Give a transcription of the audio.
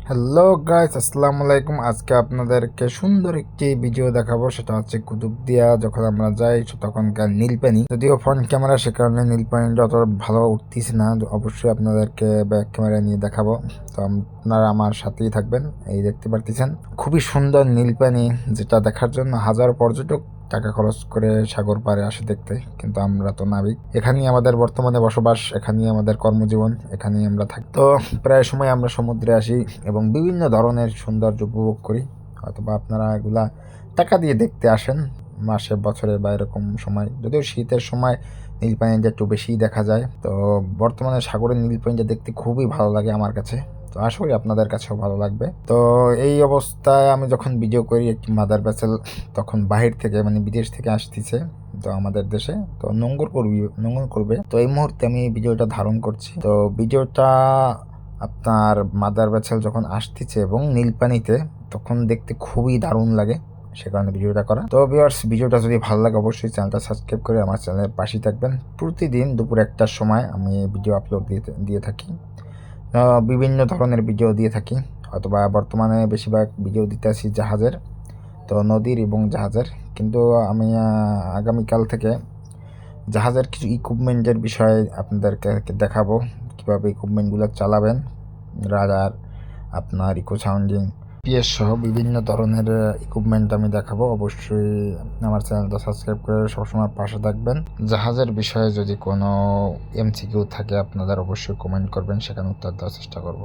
Hello guys, আসসালামু আলাইকুম। আজকে আপনাদেরকে সুন্দর একটি ভিডিও দেখাবো। সেটা হচ্ছে কুতুবদিয়া যখন আমরা যাই তখনকার নীলপানি। যদিও ফ্রন্ট ক্যামেরা, সে কারণে নীলপানিটা অত ভালো উঠতেছে না। অবশ্যই আপনাদেরকে ব্যাক ক্যামেরা নিয়ে দেখাবো। তো আপনারা আমার সাথেই থাকবেন। এই দেখতে পারতেছেন খুবই সুন্দর নীলপানি, যেটা দেখার জন্য হাজার পর্যটক টাকা খরচ করে সাগর পাড়ে আসে দেখতে। কিন্তু আমরা তো নাবিক, এখানেই আমাদের বর্তমানে বসবাস, এখানেই আমাদের কর্মজীবন, এখানেই আমরা থাকি। তো প্রায় সময় আমরা সমুদ্রে আসি এবং বিভিন্ন ধরনের সৌন্দর্য উপভোগ করি। অথবা আপনারা এগুলা টাকা দিয়ে দেখতে আসেন মাসে, বছরে বা এরকম সময়। যদিও শীতের সময় নীল পানিটা একটু বেশিই দেখা যায়। তো বর্তমানে সাগরের নীল পানিটা দেখতে খুবই ভালো লাগে আমার কাছে। তো আশা করি আপনাদের কাছেও ভালো লাগবে। তো এই অবস্থায় আমি যখন ভিডিও করি একটি মাদার ভেসেল তখন বাহির থেকে, মানে বিদেশ থেকে আসতেছে তো আমাদের দেশে, তো নোঙর করবে। তো এই মুহূর্তে আমি এই ভিডিওটা ধারণ করছি। তো ভিডিওটা আপনার মাদার ভেসেল যখন আসতেছে এবং নীলপানিতে, তখন দেখতে খুবই দারুণ লাগে, সে কারণে ভিডিওটা করা। তো ভিউয়ার্স, ভিডিওটা যদি ভালো লাগে অবশ্যই চ্যানেলটা সাবস্ক্রাইব করে আমার চ্যানেলের পাশেই থাকবেন। প্রতিদিন দুপুর 1টার সময় আমি ভিডিও আপলোড দিয়ে থাকি। বিভিন্ন ধরনের ভিডিও দিয়ে থাকি, অথবা বর্তমানে বেশিরভাগ ভিডিও দিতে আসি জাহাজের, তো নদীর এবং জাহাজের। কিন্তু আমি আগামীকাল থেকে জাহাজের কিছু ইকুইপমেন্টের বিষয়ে আপনাদেরকে দেখাবো, কীভাবে ইকুইপমেন্টগুলো চালাবেন। রাডার, আপনার ইকো সাউন্ডিং, পিএস সহ বিভিন্ন ধরনের ইকুইপমেন্ট আমি দেখাবো। অবশ্যই আমার চ্যানেলটা সাবস্ক্রাইব করে সবসময় পাশে থাকবেন। জাহাজের বিষয়ে যদি কোনো এমসিকিউ থাকে আপনাদের, অবশ্যই কমেন্ট করবেন, সেখানে উত্তর দেওয়ার চেষ্টা করব।